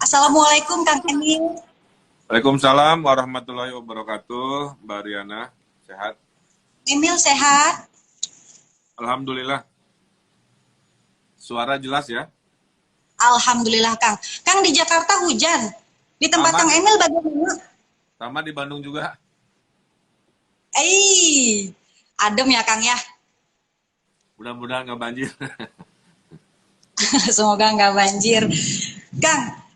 Assalamualaikum Kang Emil. Waalaikumsalam warahmatullahi wabarakatuh, Mbak Riana. Sehat? Emil sehat? Alhamdulillah. Suara jelas ya? Alhamdulillah Kang. Kang di Jakarta hujan. Di tempat Sama, Kang Emil bagaimana? sama di Bandung juga. Adem ya Kang ya. Mudah-mudahan nggak banjir. Semoga nggak banjir. Kang,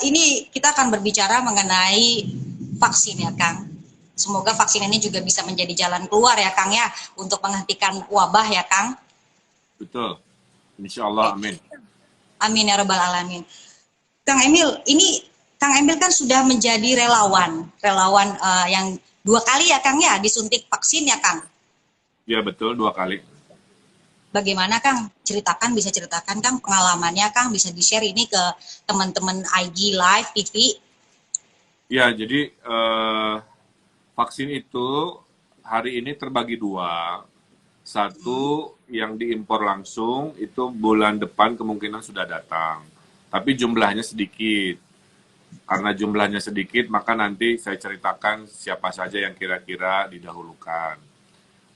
ini kita akan berbicara mengenai vaksin ya Kang. Semoga vaksin ini juga bisa menjadi jalan keluar ya Kang ya, untuk menghentikan wabah ya Kang. Betul. Insya Allah, amin. Amin ya Rabbal Alamin. Kang Emil, ini Kang Emil kan sudah menjadi relawan yang 2 kali ya Kang ya disuntik vaksin ya Kang. Ya betul, 2 kali. Bagaimana Kang? Bisa ceritakan Kang pengalamannya Kang, bisa di-share ini ke teman-teman IG Live TV. Ya, jadi vaksin itu hari ini terbagi 2. Satu yang diimpor langsung itu bulan depan kemungkinan sudah datang. Tapi jumlahnya sedikit. Karena jumlahnya sedikit, maka nanti saya ceritakan siapa saja yang kira-kira didahulukan.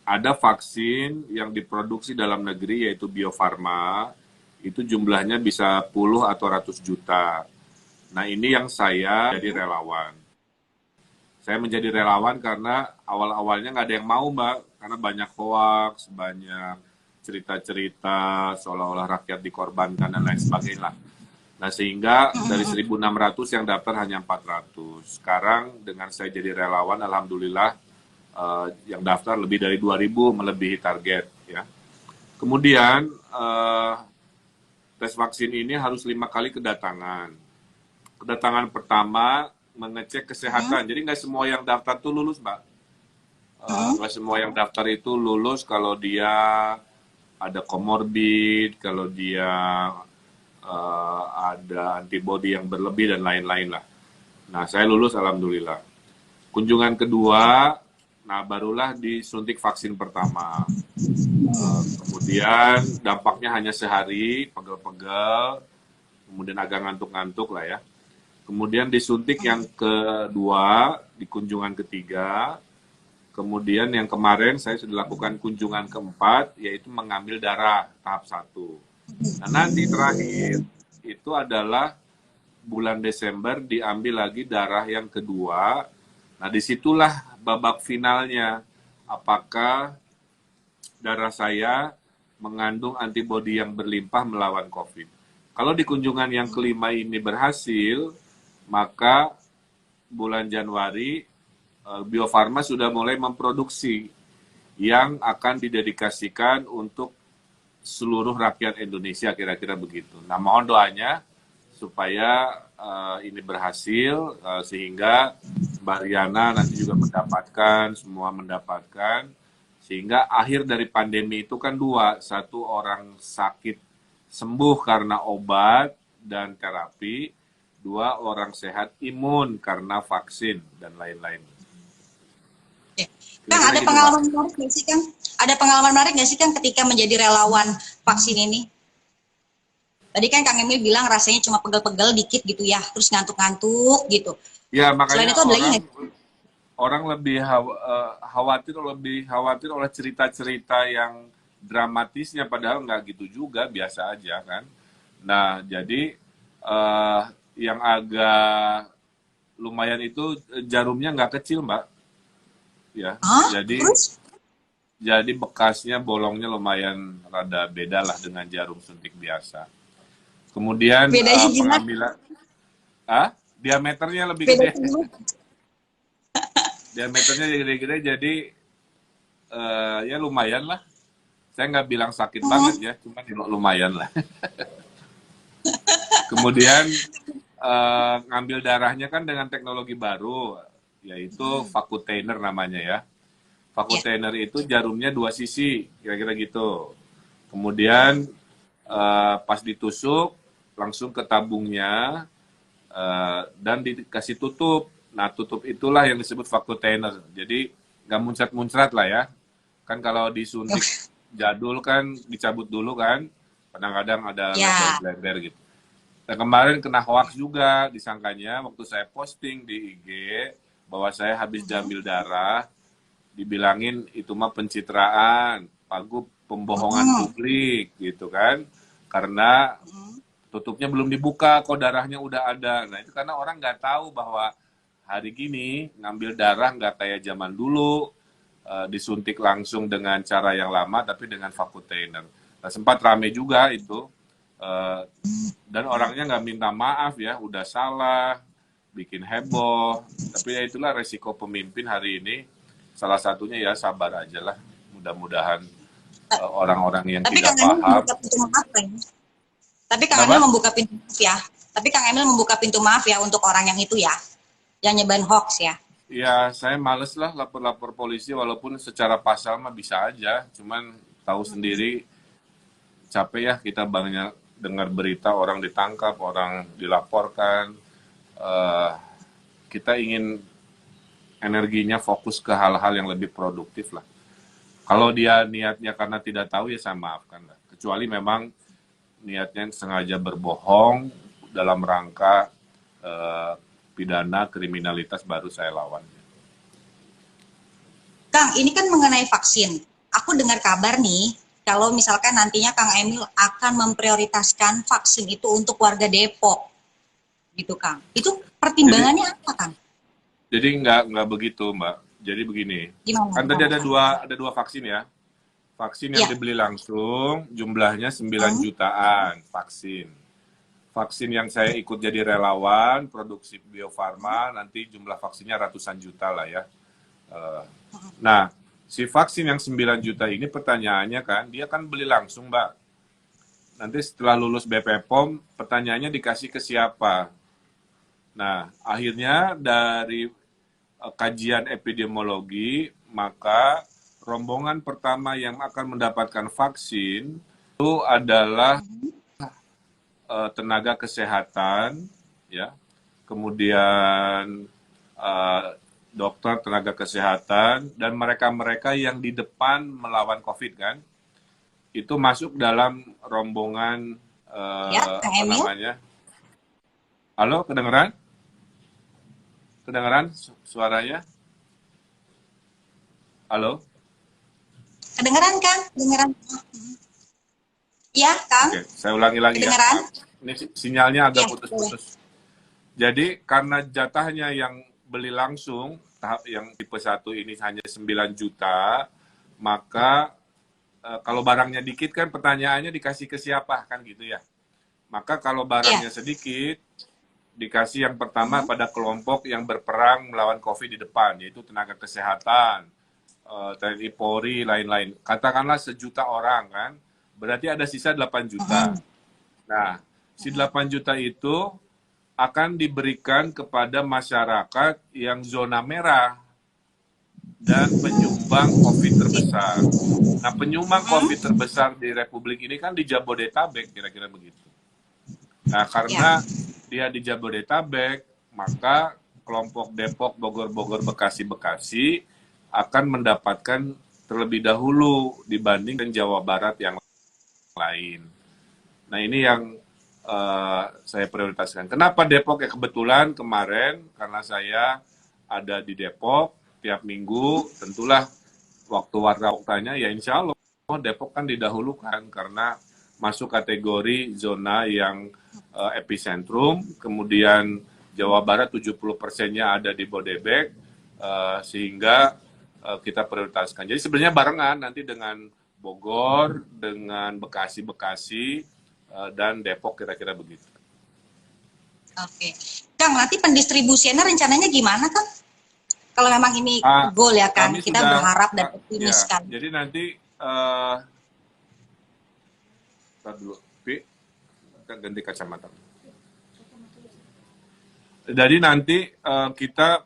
Ada vaksin yang diproduksi dalam negeri yaitu Bio Farma, itu jumlahnya bisa puluh atau ratus juta. Nah ini yang saya jadi relawan. Saya menjadi relawan karena awal-awalnya nggak ada yang mau Mbak, karena banyak hoax, banyak cerita-cerita seolah-olah rakyat dikorbankan dan lain sebagainya. Nah sehingga dari 1.600 yang daftar hanya 400. Sekarang dengan saya jadi relawan, alhamdulillah yang daftar lebih dari 2.000, melebihi target ya. Kemudian tes vaksin ini harus 5 kali kedatangan. Kedatangan pertama mengecek kesehatan. Jadi nggak semua yang daftar tuh lulus, Mbak. Nggak semua yang daftar itu lulus kalau dia ada komorbid, kalau dia ada antibodi yang berlebih dan lain-lain lah. Nah, saya lulus alhamdulillah. Kunjungan kedua, nah barulah disuntik vaksin pertama. Kemudian dampaknya hanya sehari, pegel-pegel, kemudian agak ngantuk-ngantuk lah ya. Kemudian disuntik yang kedua, di kunjungan ketiga. Kemudian yang kemarin saya sudah lakukan kunjungan keempat, yaitu mengambil darah tahap 1. Nah nanti terakhir, itu adalah bulan Desember diambil lagi darah yang kedua. Nah disitulah babak finalnya. Apakah darah saya mengandung antibodi yang berlimpah melawan COVID. Kalau di kunjungan yang kelima ini berhasil, maka bulan Januari Bio Farma sudah mulai memproduksi yang akan didedikasikan untuk seluruh rakyat Indonesia, kira-kira begitu. Nah, mohon doanya supaya ini berhasil sehingga Mbak Riana nanti juga mendapatkan, semua mendapatkan, sehingga akhir dari pandemi itu kan 2, satu orang sakit sembuh karena obat dan terapi, 2 orang sehat imun karena vaksin dan lain-lain. Kang, ada pengalaman menarik nggak sih Kang? Ada pengalaman menarik nggak sih Kang ketika menjadi relawan vaksin ini? Tadi kan Kang Emil bilang rasanya cuma pegel-pegel dikit gitu ya, terus ngantuk-ngantuk gitu. Ya, Selain makanya itu ada lagi nggak? orang lebih khawatir oleh cerita-cerita yang dramatisnya, padahal nggak gitu juga, biasa aja kan. Nah, jadi yang agak lumayan itu jarumnya nggak kecil, Mbak. Ya, Terus? jadi bekasnya, bolongnya lumayan rada beda lah dengan jarum suntik biasa. Kemudian Bedanya gimana? pengambilan, diameternya lebih Bedanya gede. gimana? Diameternya gede-gede, jadi ya lumayan lah. Saya nggak bilang sakit banget ya, cuma lumayan lah. Kemudian ngambil darahnya kan dengan teknologi baru, yaitu Vacutainer namanya ya. Vacutainer itu jarumnya 2 sisi, kira-kira gitu. Kemudian pas ditusuk, langsung ke tabungnya, dan dikasih tutup. Nah, tutup itulah yang disebut Vacutainer. Jadi nggak muncrat-muncrat lah ya. Kan kalau disuntik jadul kan dicabut dulu kan, kadang-kadang ada leber-leber gitu. Dan kemarin kena hoax juga disangkanya waktu saya posting di IG bahwa saya habis diambil darah, dibilangin itu mah pencitraan, Pagup pembohongan publik gitu kan. Karena tutupnya belum dibuka, kok darahnya udah ada. Nah itu karena orang nggak tahu bahwa hari gini ngambil darah nggak kayak zaman dulu, disuntik langsung dengan cara yang lama tapi dengan vakuteiner. Nah, sempat rame juga itu. Dan orangnya nggak minta maaf ya, udah salah, bikin heboh. Tapi ya itulah resiko pemimpin hari ini. Salah satunya ya sabar aja lah. Mudah-mudahan orang-orang yang Tapi tidak Kang Emil paham. membuka pintu maaf ya. Tapi Kang Kenapa? Emil membuka pintu maaf ya. Tapi Kang Emil membuka pintu maaf ya untuk orang yang itu ya, yang nyebarin hoax ya. Ya, saya males lah lapor-lapor polisi walaupun secara pasal mah bisa aja. Cuman tahu sendiri capek ya kita banyak dengar berita orang ditangkap, orang dilaporkan. Eh, kita ingin energinya fokus ke hal-hal yang lebih produktif lah. Kalau dia niatnya karena tidak tahu ya saya maafkan lah. Kecuali memang niatnya sengaja berbohong dalam rangka pidana kriminalitas baru saya lawan. Kang, ini kan mengenai vaksin. Aku dengar kabar nih, kalau misalkan nantinya Kang Emil akan memprioritaskan vaksin itu untuk warga Depok, gitu Kang. Itu pertimbangannya apa Kang? Jadi nggak begitu Mbak. Jadi begini, Gimana? kan tadi Gimana, Kang? ada dua vaksin ya. Vaksin yang Iya. dibeli langsung jumlahnya 9 jutaan vaksin. Vaksin yang saya ikut jadi relawan produksi Bio Farma nanti jumlah vaksinnya ratusan juta lah ya. Nah, si vaksin yang 9 juta ini pertanyaannya kan, dia kan beli langsung Mbak. Nanti setelah lulus BPOM, pertanyaannya dikasih ke siapa? Nah, akhirnya dari kajian epidemiologi, maka rombongan pertama yang akan mendapatkan vaksin itu adalah tenaga kesehatan, ya, kemudian dokter, tenaga kesehatan, dan mereka-mereka yang di depan melawan COVID kan, itu masuk dalam rombongan Ya, Kang apa Emil. namanya? Halo, kedengeran? Kedengeran suaranya? Halo? Kedengeran Kang? Kedengeran? Iya Kang? Oke, saya ulangi lagi ya. Kedengeran? Maaf. Ini sinyalnya agak Iya, putus-putus. Jadi karena jatahnya yang beli langsung, tahap yang tipe 1 ini hanya 9 juta, maka kalau barangnya dikit kan pertanyaannya dikasih ke siapa kan gitu ya. Maka kalau barangnya sedikit, dikasih yang pertama pada kelompok yang berperang melawan COVID di depan, yaitu tenaga kesehatan, TNI Polri, lain-lain. Katakanlah 1 juta orang kan, berarti ada sisa 8 juta. Nah, si 8 juta itu akan diberikan kepada masyarakat yang zona merah dan penyumbang COVID terbesar. Nah, penyumbang COVID terbesar di Republik ini kan di Jabodetabek, kira-kira begitu. Nah, karena dia di Jabodetabek, maka kelompok Depok, Bogor, Bekasi akan mendapatkan terlebih dahulu dibanding Jawa Barat yang lain. Nah, ini yang saya prioritaskan. Kenapa Depok? Ya kebetulan kemarin karena saya ada di Depok tiap minggu, tentulah waktu warta-wartanya ya insya Allah Depok kan didahulukan karena masuk kategori zona yang epicentrum, kemudian Jawa Barat 70%-nya ada di Bodebek, sehingga kita prioritaskan. Jadi sebenarnya barengan nanti dengan Bogor, dengan Bekasi, dan Depok kira-kira begitu. Oke. Kang, nanti pendistribusiannya rencananya gimana Kang? Kalau memang ini goal ya Kang, kita berharap dan optimis ya, kan. Jadi nanti dulu, ganti kacamata. Jadi nanti kita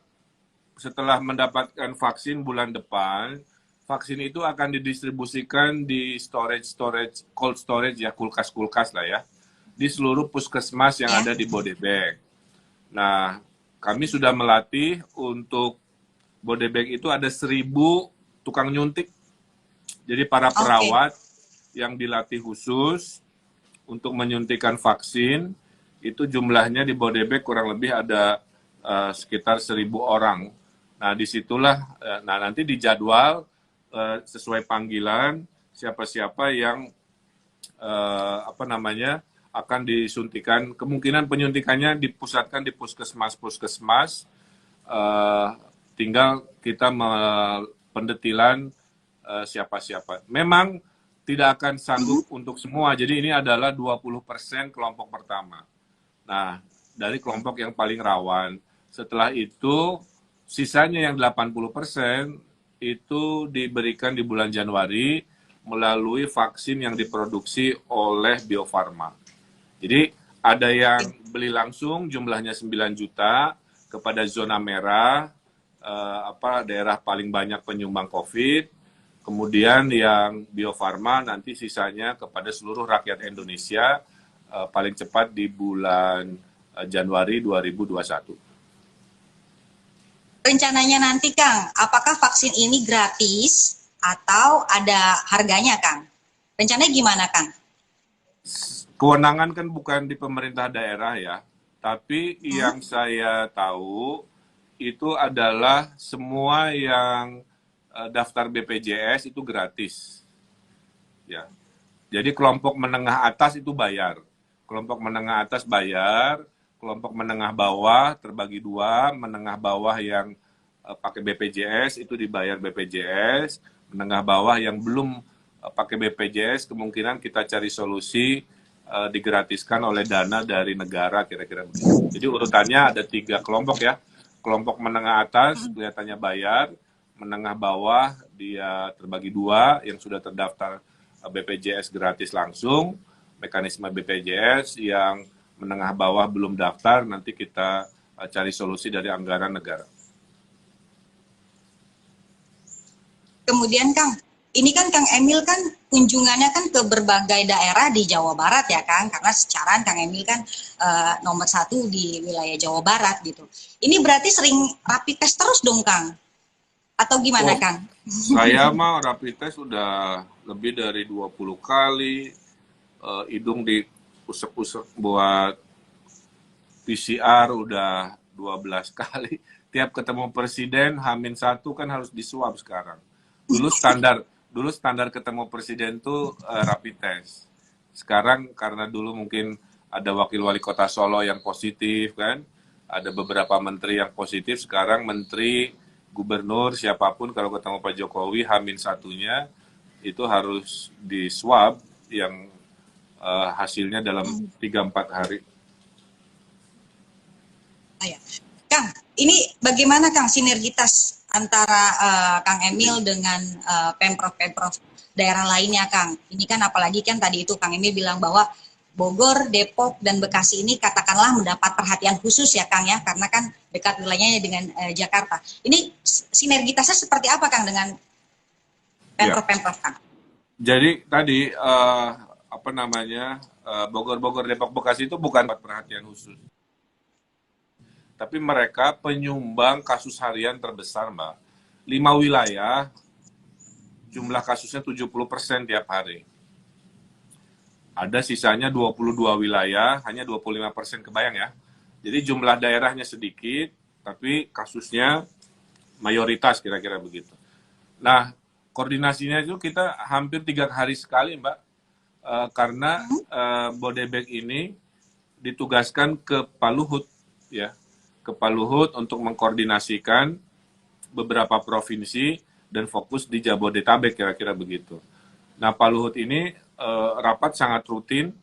setelah mendapatkan vaksin bulan depan, vaksin itu akan didistribusikan di cold storage ya, kulkas lah ya, di seluruh puskesmas yang ada di Bodebek. Nah, kami sudah melatih untuk Bodebek itu ada 1.000 tukang nyuntik. Jadi para perawat yang dilatih khusus untuk menyuntikkan vaksin itu jumlahnya di Bodebek kurang lebih ada sekitar 1.000 orang. Nah, disitulah, nah nanti dijadwal sesuai panggilan siapa-siapa yang akan disuntikan. Kemungkinan penyuntikannya dipusatkan di puskesmas. Tinggal kita pendetilan siapa-siapa. Memang tidak akan sanggup untuk semua. Jadi ini adalah 20% kelompok pertama. Nah, dari kelompok yang paling rawan. Setelah itu, sisanya yang 80% itu diberikan di bulan Januari melalui vaksin yang diproduksi oleh Bio Farma. Jadi ada yang beli langsung jumlahnya 9 juta kepada zona merah, daerah paling banyak penyumbang COVID. Kemudian yang Bio Farma nanti sisanya kepada seluruh rakyat Indonesia paling cepat di bulan Januari 2021. Rencananya nanti Kang, apakah vaksin ini gratis atau ada harganya Kang? Rencananya gimana Kang? Kewenangan kan bukan di pemerintah daerah ya, tapi yang saya tahu itu adalah semua yang daftar BPJS itu gratis. Ya. Jadi kelompok menengah atas itu bayar. Kelompok menengah atas bayar, kelompok menengah bawah terbagi dua, menengah bawah yang pakai BPJS itu dibayar BPJS, menengah bawah yang belum pakai BPJS kemungkinan kita cari solusi digratiskan oleh dana dari negara kira-kira begitu. Jadi urutannya ada 3 kelompok ya. Kelompok menengah atas kelihatannya bayar, menengah bawah dia terbagi 2 yang sudah terdaftar BPJS gratis langsung, mekanisme BPJS yang menengah bawah belum daftar, nanti kita cari solusi dari anggaran negara. Kemudian Kang, ini kan Kang Emil kan kunjungannya kan ke berbagai daerah di Jawa Barat ya Kang, karena secara Kang Emil kan nomor 1 di wilayah Jawa Barat gitu. Ini berarti sering rapid test terus dong Kang? Atau gimana Kang? Saya mah rapid test udah lebih dari 20 kali, hidung di usap-usap buat PCR udah 12 kali. Tiap ketemu presiden, H-1 kan harus disuap sekarang. Dulu standar ketemu presiden tuh rapid test. Sekarang karena dulu mungkin ada wakil wali kota Solo yang positif kan, ada beberapa menteri yang positif, sekarang menteri, gubernur, siapapun kalau ketemu Pak Jokowi, H-1-nya itu harus di swab yang hasilnya dalam 3-4 hari. Kang, ini bagaimana Kang sinergitas antara Kang Emil dengan Pemprov-Pemprov daerah lainnya Kang? Ini kan apalagi kan tadi itu Kang Emil bilang bahwa Bogor, Depok, dan Bekasi ini katakanlah mendapat perhatian khusus ya Kang ya, karena kan dekat wilayahnya dengan Jakarta. Ini sinergitasnya seperti apa Kang dengan Pemprov-Pemprov Kang? Jadi tadi Bogor, Depok, Bekasi itu bukan perhatian khusus. Tapi mereka penyumbang kasus harian terbesar, Mbak. 5 wilayah, jumlah kasusnya 70% tiap hari. Ada sisanya 22 wilayah, hanya 25%, kebayang ya. Jadi jumlah daerahnya sedikit, tapi kasusnya mayoritas kira-kira begitu. Nah, koordinasinya itu kita hampir 3 hari sekali, Mbak. Karena Bodebek ini ditugaskan ke Pak Luhut, ya. Ke Pak Luhut untuk mengkoordinasikan beberapa provinsi dan fokus di Jabodetabek kira-kira begitu. Nah, Pak Luhut ini rapat sangat rutin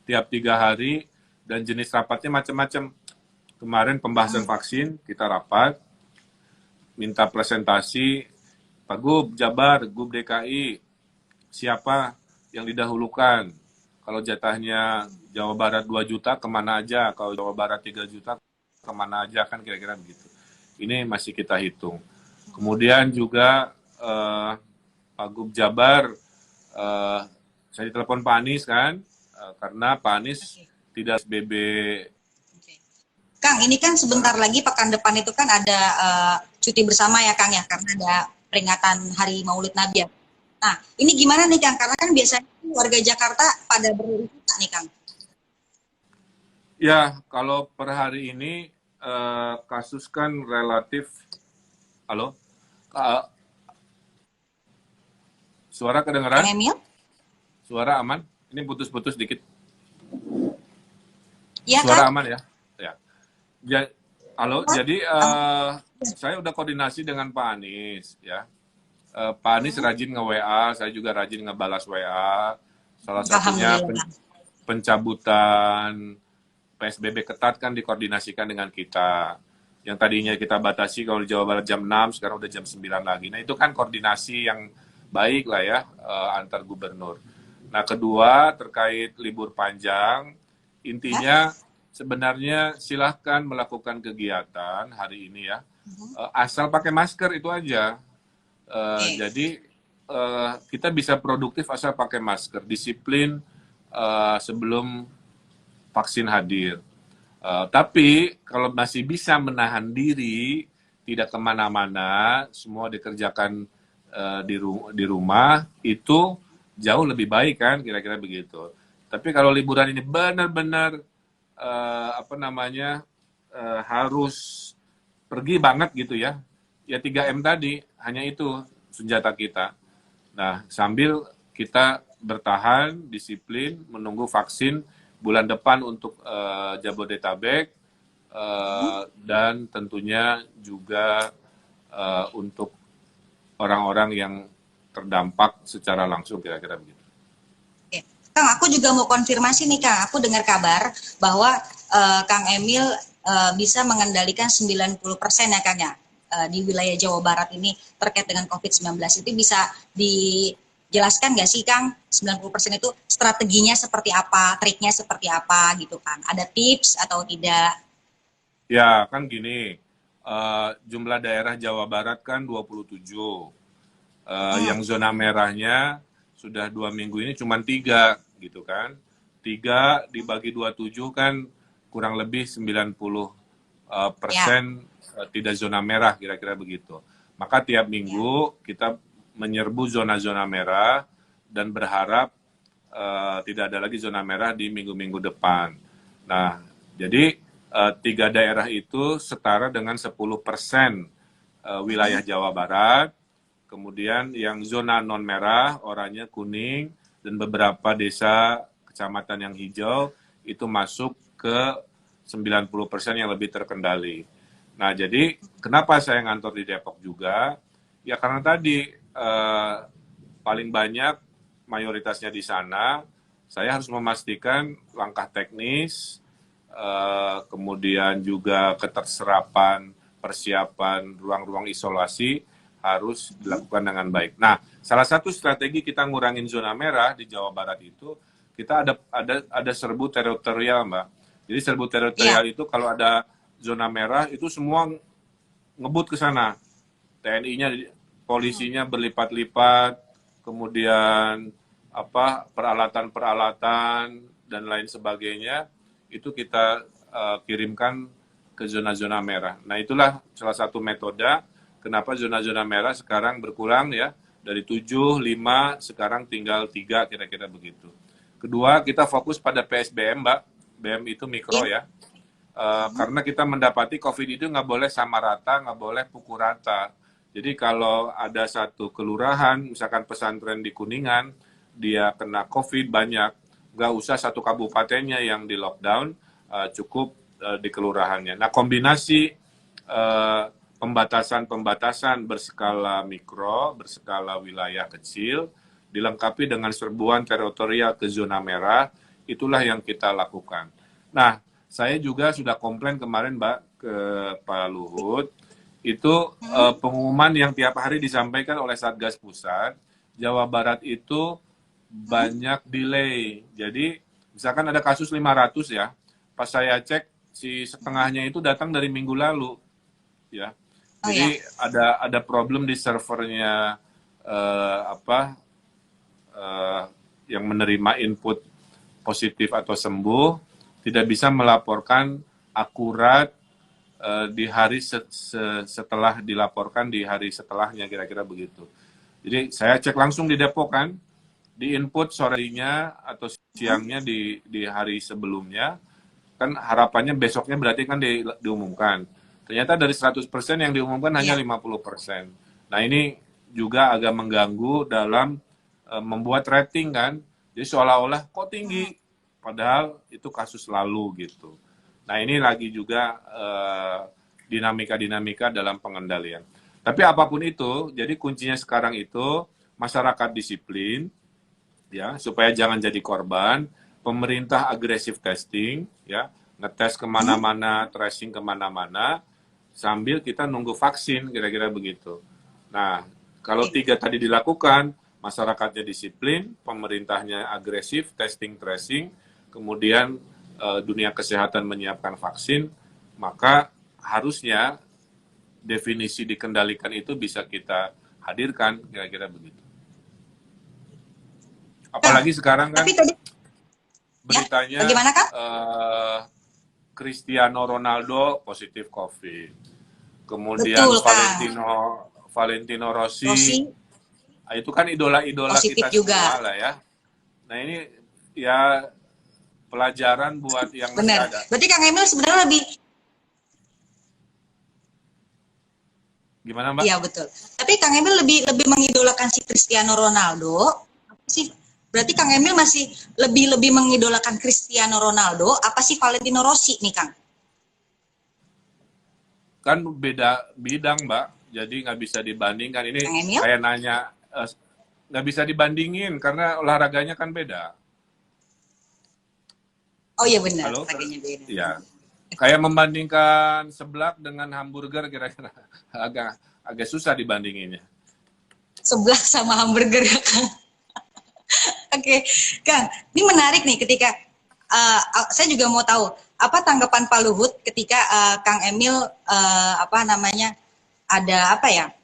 tiap 3 hari dan jenis rapatnya macam-macam. Kemarin pembahasan vaksin kita rapat, minta presentasi Pak Gub Jabar, Gub DKI, siapa yang didahulukan. Kalau jatahnya Jawa Barat 2 juta kemana aja, kalau Jawa Barat 3 juta kemana aja, kan kira-kira begitu. Ini masih kita hitung. Kemudian juga Pak Gub Jabar, saya ditelepon Pak Anies kan, karena Pak Anies tidak SBB. Kang, ini kan sebentar lagi pekan depan itu kan ada cuti bersama ya Kang ya, karena ada peringatan Hari Maulid Nabi ya. Nah, ini gimana nih Kang? Karena kan biasanya warga Jakarta pada berwisata nih Kang. Ya, kalau per hari ini kasus kan relatif. Halo, Eh, suara Kang kedengeran? Emil? Suara aman? Ini putus-putus dikit. Iya Kang? Suara aman ya? Ya. Halo, Oh, jadi Kang. saya udah koordinasi dengan Pak Anies ya. Pak Anies rajin nge-WA, saya juga rajin ngebalas WA. Salah satunya Alhamdulillah. pencabutan PSBB ketat kan dikoordinasikan dengan kita. Yang tadinya kita batasi kalau di Jawa Barat jam 6, sekarang udah jam 9 lagi. Nah, itu kan koordinasi yang baik lah ya antar gubernur. Nah, kedua terkait libur panjang, Ya. intinya sebenarnya silahkan melakukan kegiatan hari ini ya. Asal pakai masker itu aja. Oke. Jadi kita bisa produktif asal pakai masker, disiplin sebelum vaksin hadir. Tapi kalau masih bisa menahan diri, tidak kemana-mana, semua dikerjakan di rumah, itu jauh lebih baik kan, kira-kira begitu. Tapi kalau liburan ini benar-benar apa namanya harus pergi banget gitu ya, ya 3M tadi, hanya itu senjata kita. Nah, sambil kita bertahan, disiplin, menunggu vaksin bulan depan untuk Jabodetabek, dan tentunya juga untuk orang-orang yang terdampak secara langsung, kira-kira begitu. Oke. Kang, aku juga mau konfirmasi nih Kang. Aku dengar kabar bahwa Kang Emil bisa mengendalikan 90% ya Kang ya di wilayah Jawa Barat ini terkait dengan COVID-19. Itu bisa dijelaskan nggak sih Kang? 90% itu strateginya seperti apa, triknya seperti apa gitu Kang? Ada tips atau tidak? Ya, kan gini, jumlah daerah Jawa Barat kan 27. Hmm, Yang zona merahnya sudah 2 minggu ini cuma 3 gitu kan. 3 dibagi 27 kan kurang lebih 90 ya, persen tidak zona merah, kira-kira begitu. Maka tiap ya, minggu kita menyerbu zona-zona merah dan berharap tidak ada lagi zona merah di minggu-minggu depan. Nah, jadi 3 daerah itu setara dengan 10% wilayah Jawa Barat. Kemudian yang zona non merah, oranye, kuning, dan beberapa desa kecamatan yang hijau itu masuk ke 90% yang lebih terkendali. Nah, jadi kenapa saya ngantor di Depok juga? Ya karena tadi paling banyak mayoritasnya di sana, saya harus memastikan langkah teknis, kemudian juga keterserapan persiapan ruang-ruang isolasi harus dilakukan dengan baik. Nah, salah satu strategi kita ngurangin zona merah di Jawa Barat itu kita ada serbu teritorial, Mbak. Jadi serbu ya, teritorial itu kalau ada zona merah itu semua ngebut ke sana. TNI-nya, polisinya berlipat-lipat, kemudian apa peralatan-peralatan dan lain sebagainya itu kita kirimkan ke zona-zona merah. Nah, itulah salah satu metode kenapa zona-zona merah sekarang berkurang ya, dari 7, 5, sekarang tinggal 3 kira-kira begitu. Kedua, kita fokus pada PSBM, Mbak. BM itu mikro ya, ya. Karena kita mendapati COVID itu nggak boleh sama rata, nggak boleh pukul rata. Jadi kalau ada satu kelurahan, misalkan pesantren di Kuningan, dia kena COVID banyak, nggak usah satu kabupatennya yang di lockdown, cukup di kelurahannya. Nah, kombinasi pembatasan-pembatasan berskala mikro, berskala wilayah kecil, dilengkapi dengan serbuan teritorial ke zona merah, itulah yang kita lakukan. Nah, saya juga sudah komplain kemarin, Mbak, ke Pak Luhut, itu pengumuman yang tiap hari disampaikan oleh Satgas Pusat, Jawa Barat itu banyak delay. Jadi, misalkan ada kasus 500 ya, pas saya cek, si setengahnya itu datang dari minggu lalu. Ya, oh ya, jadi ada problem di servernya apa yang menerima input positif atau sembuh tidak bisa melaporkan akurat di hari setelah dilaporkan di hari setelahnya, kira-kira begitu. Jadi saya cek langsung di Depok kan, di input sorenya atau siangnya di hari sebelumnya kan harapannya besoknya berarti kan diumumkan. Ternyata dari 100% yang diumumkan hanya Iya. 50%. Nah ini juga agak mengganggu dalam membuat rating kan. Jadi seolah-olah kok tinggi, padahal itu kasus lalu gitu. Nah ini lagi juga dinamika-dinamika dalam pengendalian. Tapi apapun itu, jadi kuncinya sekarang itu masyarakat disiplin, ya supaya jangan jadi korban. Pemerintah agresif testing, ya ngetes kemana-mana, tracing kemana-mana, sambil kita nunggu vaksin, kira-kira begitu. Nah, kalau Oke. 3 tadi dilakukan, masyarakatnya disiplin, pemerintahnya agresif, testing, tracing, kemudian dunia kesehatan menyiapkan vaksin, maka harusnya definisi dikendalikan itu bisa kita hadirkan, kira-kira begitu. Kang, Apalagi sekarang kan tapi tadi ya, beritanya bagaimana Kang? Cristiano Ronaldo positif COVID. Kemudian Betul Kang. Valentino Rossi, Rossi itu kan idola-idola positif kita juga. semua lah ya. Nah ini ya pelajaran buat yang masih Benar. ada. Berarti Kang Emil sebenarnya lebih, Gimana Mbak? iya betul. Tapi Kang Emil lebih lebih mengidolakan si Cristiano Ronaldo. Apa sih? Berarti Kang Emil masih lebih mengidolakan Cristiano Ronaldo. Apa sih Valentino Rossi nih Kang? Kan beda bidang Mbak, jadi nggak bisa dibandingkan. Ini Kang Emil? kayak nanya, nggak bisa dibandingin karena olahraganya kan beda. Oh iya benar, Halo? harganya beda. Iya. Kayak membandingkan seblak dengan hamburger kira-kira agak agak susah dibandinginnya. Sebelah sama hamburger ya Kang. Oke, Kang, ini menarik nih ketika saya juga mau tahu apa tanggapan Pak Luhut ketika Kang Emil apa namanya ada apa ya,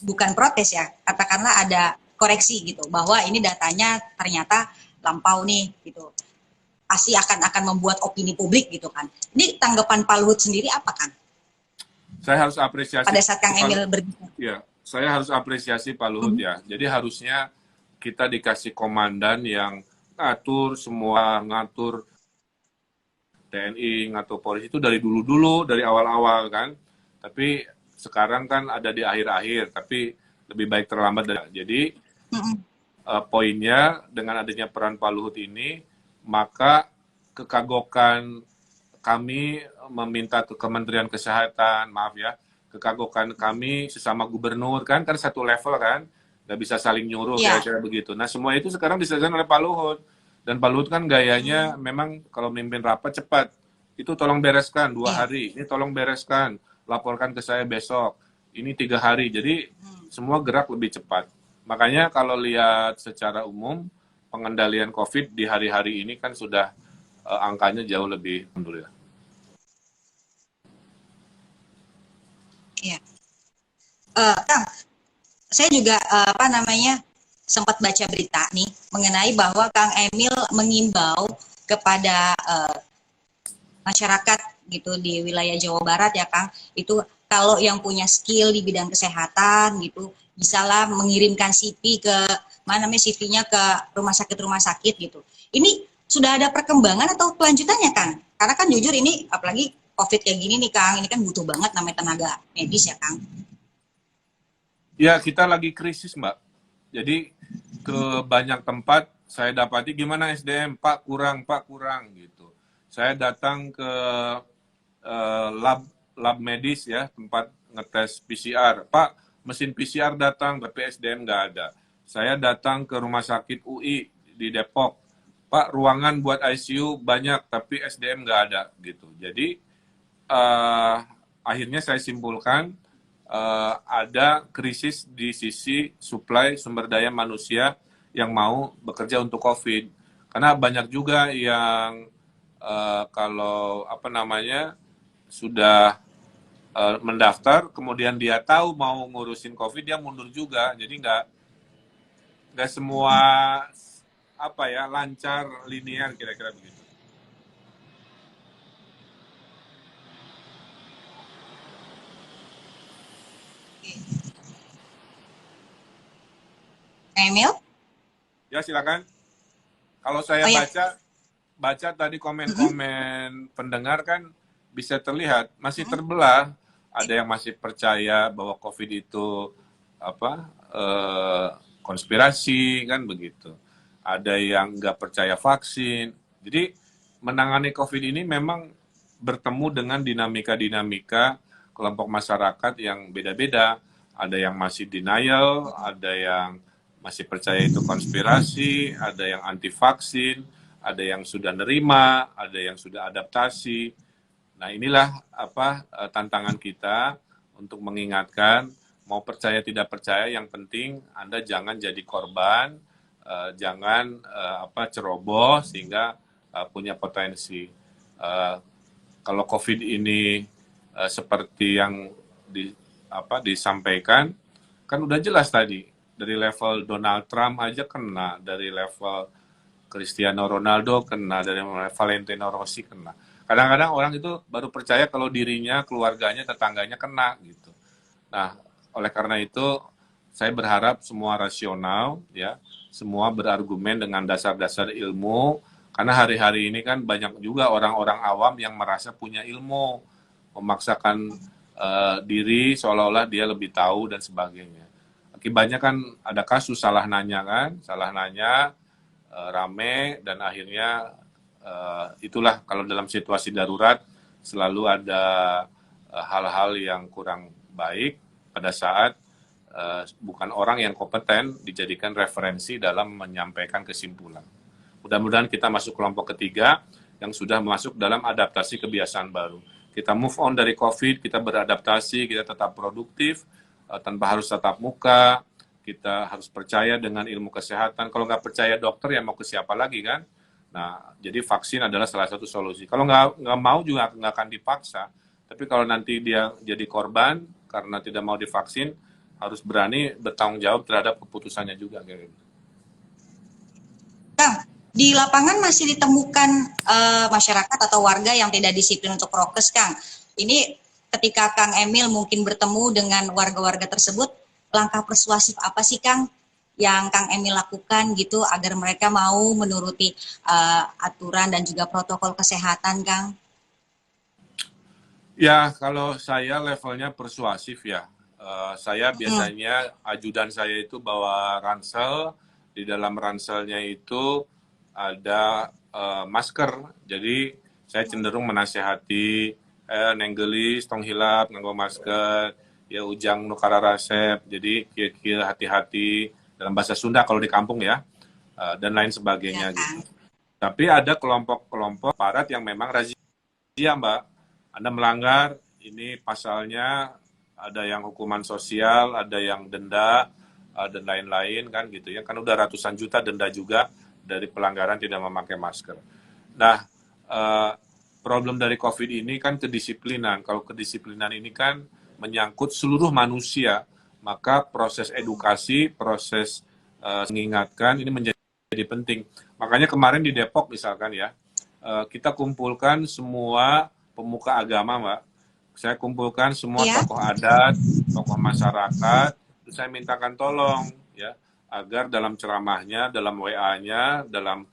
bukan protes ya, katakanlah ada koreksi gitu bahwa ini datanya ternyata lampau nih gitu, pasti akan membuat opini publik gitu kan. Ini tanggapan Pak Luhut sendiri apa Kang Saya harus apresiasi pada saat Kang Pak Emil Luhut. berbicara? Ya, saya harus apresiasi Pak Luhut ya. Jadi harusnya kita dikasih komandan yang ngatur semua, ngatur TNI, ngatur polisi itu dari dulu-dulu, dari awal-awal kan. Tapi sekarang kan ada di akhir-akhir, tapi lebih baik terlambat. Jadi poinnya dengan adanya peran Pak Luhut ini, maka kekagokan kami meminta ke Kementerian Kesehatan, maaf ya, kekagokan kami sesama gubernur kan satu level kan, nggak bisa saling nyuruh Iya. kira-kira begitu. Nah semua itu sekarang diselesaikan oleh Pak Luhut. Dan Pak Luhut kan gayanya memang kalau mimpin rapat cepat. Itu tolong bereskan 2 hari, ini tolong bereskan, laporkan ke saya besok, ini 3 hari. Jadi semua gerak lebih cepat. Makanya kalau lihat secara umum, pengendalian COVID di hari-hari ini kan sudah angkanya jauh lebih, alhamdulillah. Iya. Kang, saya juga apa namanya sempat baca berita nih mengenai bahwa Kang Emil mengimbau kepada masyarakat gitu di wilayah Jawa Barat ya Kang, itu kalau yang punya skill di bidang kesehatan gitu bisalah mengirimkan CV ke mana namanya CV-nya ke rumah sakit gitu. Ini sudah ada perkembangan atau kelanjutannya Kang? Karena kan jujur ini apalagi COVID kayak gini nih Kang, ini kan butuh banget namanya tenaga medis ya Kang. Ya, kita lagi krisis, Mbak. Jadi ke banyak tempat saya dapati gimana SDM, Pak kurang gitu. Saya datang ke lab medis ya, tempat ngetes PCR. Pak, mesin PCR datang, tapi SDM nggak ada. Saya datang ke rumah sakit UI di Depok. Pak, ruangan buat ICU banyak, tapi SDM nggak ada gitu. Jadi akhirnya saya simpulkan ada krisis di sisi suplai sumber daya manusia yang mau bekerja untuk COVID. Karena banyak juga yang kalau apa namanya sudah mendaftar, kemudian dia tahu mau ngurusin COVID, dia mundur juga. Jadi nggak semua apa ya lancar linear kira-kira begitu. Emil? Ya silakan. Kalau saya Oh ya, baca baca tadi komen-komen pendengar kan bisa terlihat masih terbelah. Ada yang masih percaya bahwa COVID itu apa konspirasi kan begitu. Ada yang nggak percaya vaksin. Jadi menangani COVID ini memang bertemu dengan dinamika-dinamika kelompok masyarakat yang beda-beda. Ada yang masih denial, ada yang masih percaya itu konspirasi, ada yang anti vaksin, ada yang sudah nerima, ada yang sudah adaptasi. Nah, inilah apa tantangan kita untuk mengingatkan mau percaya tidak percaya, yang penting Anda jangan jadi korban, jangan ceroboh sehingga punya potensi. Kalau COVID ini seperti yang disampaikan, kan udah jelas tadi dari level Donald Trump aja kena, dari level Cristiano Ronaldo kena, dari Valentino Rossi kena. Kadang-kadang orang itu baru percaya kalau dirinya, keluarganya, tetangganya kena gitu. Nah, oleh karena itu saya berharap semua rasional, ya, semua berargumen dengan dasar-dasar ilmu, karena hari-hari ini kan banyak juga orang-orang awam yang merasa punya ilmu, memaksakan diri seolah-olah dia lebih tahu dan sebagainya. Akibatnya kan ada kasus salah nanya kan, rame, dan akhirnya itulah kalau dalam situasi darurat selalu ada hal-hal yang kurang baik pada saat bukan orang yang kompeten dijadikan referensi dalam menyampaikan kesimpulan. Mudah-mudahan kita masuk kelompok ketiga yang sudah masuk dalam adaptasi kebiasaan baru. Kita move on dari COVID, kita beradaptasi, kita tetap produktif, tanpa harus tatap muka, kita harus percaya dengan ilmu kesehatan. Kalau nggak percaya dokter, ya mau ke siapa lagi kan? Nah, jadi vaksin adalah salah satu solusi. Kalau nggak mau juga nggak akan dipaksa. Tapi kalau nanti dia jadi korban karena tidak mau divaksin, harus berani bertanggung jawab terhadap keputusannya juga. Kang, di lapangan masih ditemukan masyarakat atau warga yang tidak disiplin untuk prokes, Kang. Ini ketika Kang Emil mungkin bertemu dengan warga-warga tersebut, langkah persuasif apa sih, Kang, yang Kang Emil lakukan gitu agar mereka mau menuruti aturan dan juga protokol kesehatan, Kang? Ya, kalau saya levelnya persuasif ya. Saya biasanya ajudan saya itu bawa ransel, di dalam ranselnya itu ada masker. Jadi saya cenderung menasehati nenggelis, tong hilap, nganggo masker, ya ujang nukara resep. Jadi kira-kira hati-hati dalam bahasa Sunda kalau di kampung ya, dan lain sebagainya Ya, gitu. Tapi ada kelompok-kelompok aparat yang memang razia, Mbak. Anda melanggar, ini pasalnya ada yang hukuman sosial, ada yang denda, dan lain-lain kan gitu ya. Kan udah ratusan juta denda juga dari pelanggaran tidak memakai masker. Nah, problem dari COVID ini kan kedisiplinan. Kalau kedisiplinan ini kan menyangkut seluruh manusia, maka proses edukasi, proses mengingatkan ini menjadi penting. Makanya kemarin di Depok misalkan ya, kita kumpulkan semua pemuka agama, Mbak. Saya kumpulkan semua tokoh adat, tokoh masyarakat, terus saya mintakan tolong ya agar dalam ceramahnya, dalam WA-nya, dalam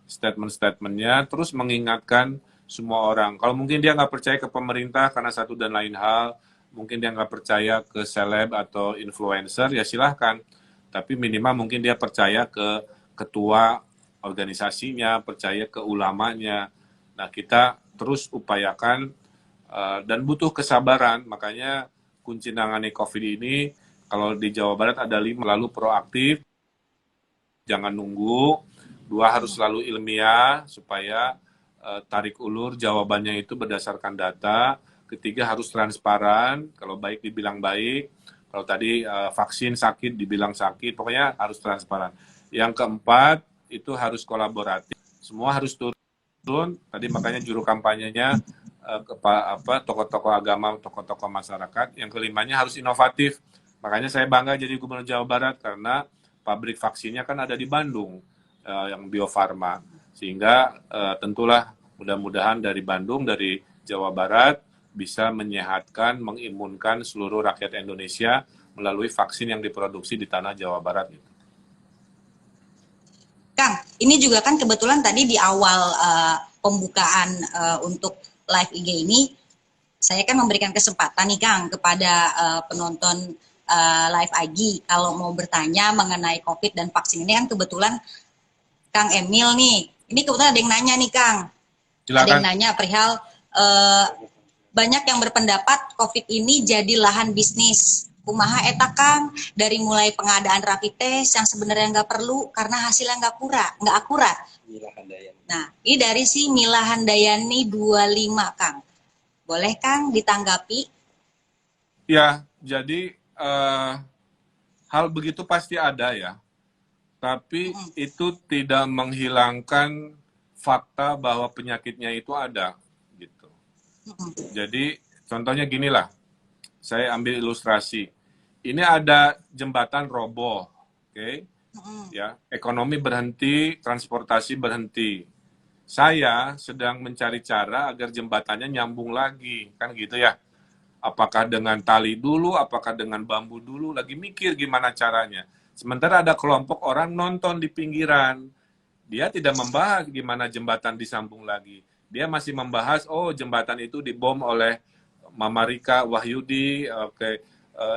statement-statementnya, terus mengingatkan semua orang. Kalau mungkin dia nggak percaya ke pemerintah karena satu dan lain hal, mungkin dia nggak percaya ke seleb atau influencer, ya silahkan. Tapi minimal mungkin dia percaya ke ketua organisasinya, percaya ke ulamanya. Nah, kita terus upayakan dan butuh kesabaran. Makanya kunci nangani COVID ini, kalau di Jawa Barat ada 5, lalu proaktif, jangan nunggu. 2, harus selalu ilmiah, supaya tarik ulur jawabannya itu berdasarkan data. 3, harus transparan, kalau baik dibilang baik, kalau tadi vaksin sakit dibilang sakit, pokoknya harus transparan. Yang 4, itu harus kolaboratif. Semua harus turun. Tadi makanya juru kampanyenya tokoh-tokoh agama, tokoh-tokoh masyarakat. Yang 5-nya harus inovatif. Makanya saya bangga jadi Gubernur Jawa Barat karena pabrik vaksinnya kan ada di Bandung, yang Bio Farma. Sehingga tentulah mudah-mudahan dari Bandung, dari Jawa Barat bisa menyehatkan, mengimunkan seluruh rakyat Indonesia melalui vaksin yang diproduksi di tanah Jawa Barat. Kang, ini juga kan kebetulan tadi di awal pembukaan untuk live IG ini, saya kan memberikan kesempatan nih Kang kepada penonton live IG kalau mau bertanya mengenai COVID dan vaksin ini kan kebetulan Kang Emil nih, ini kebetulan ada yang nanya nih Kang, ada yang Silakan. nanya perihal banyak yang berpendapat COVID ini jadi lahan bisnis. Kumaha eta Kang, dari mulai pengadaan rapid test yang sebenarnya nggak perlu karena hasilnya nggak akurat. Nah, ini dari si Mila Handayani 25 Kang. Boleh Kang ditanggapi? Ya, jadi hal begitu pasti ada ya. Tapi itu tidak menghilangkan fakta bahwa penyakitnya itu ada gitu. Jadi contohnya gini lah, saya ambil ilustrasi. Ini ada jembatan roboh, oke? Ya, ekonomi berhenti, transportasi berhenti. Saya sedang mencari cara agar jembatannya nyambung lagi, kan gitu ya. Apakah dengan tali dulu, apakah dengan bambu dulu, lagi mikir gimana caranya. Sementara ada kelompok orang nonton di pinggiran. Dia tidak membahas gimana jembatan disambung lagi. Dia masih membahas, oh jembatan itu dibom oleh Mama Rika Wahyudi,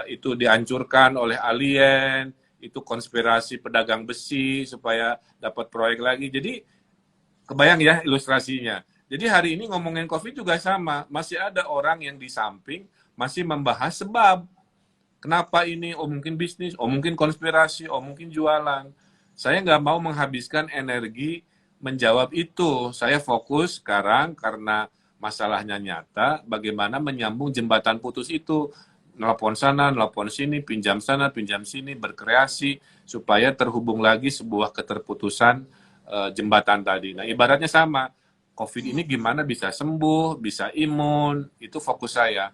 itu dihancurkan oleh alien, itu konspirasi pedagang besi supaya dapat proyek lagi. Jadi kebayang ya ilustrasinya. Jadi hari ini ngomongin COVID juga sama. Masih ada orang yang di samping masih membahas sebab. Kenapa ini? Oh mungkin bisnis, oh mungkin konspirasi, oh mungkin jualan. Saya nggak mau menghabiskan energi menjawab itu. Saya fokus sekarang karena masalahnya nyata, bagaimana menyambung jembatan putus itu. Nelpon sana, nelpon sini, pinjam sana, pinjam sini, berkreasi, supaya terhubung lagi sebuah keterputusan jembatan tadi. Nah ibaratnya sama, COVID ini gimana bisa sembuh, bisa imun, itu fokus saya.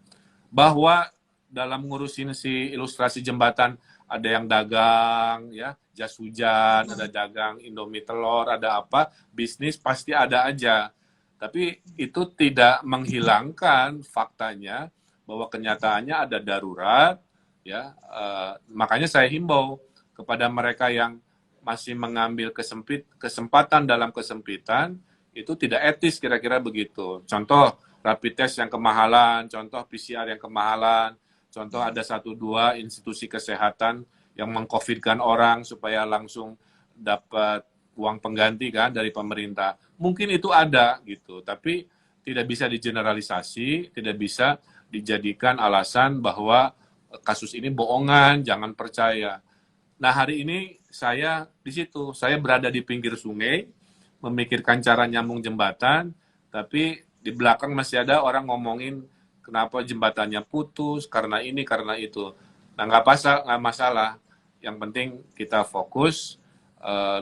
Bahwa dalam ngurusin si ilustrasi jembatan ada yang dagang ya jas hujan, ada dagang Indomie telur, ada apa bisnis pasti ada aja. Tapi itu tidak menghilangkan faktanya bahwa kenyataannya ada darurat ya. Makanya saya himbau kepada mereka yang masih mengambil kesempatan dalam kesempitan itu tidak etis kira-kira begitu. Contoh rapid test yang kemahalan, contoh PCR yang kemahalan. Contoh ada 1-2 institusi kesehatan yang mengcovidkan orang supaya langsung dapat uang pengganti kan dari pemerintah. Mungkin itu ada gitu, tapi tidak bisa digeneralisasi, tidak bisa dijadikan alasan bahwa kasus ini bohongan, jangan percaya. Nah hari ini saya di situ, saya berada di pinggir sungai, memikirkan cara nyambung jembatan, tapi di belakang masih ada orang ngomongin kenapa jembatannya putus, karena ini, karena itu. Nah, nggak masalah. Yang penting kita fokus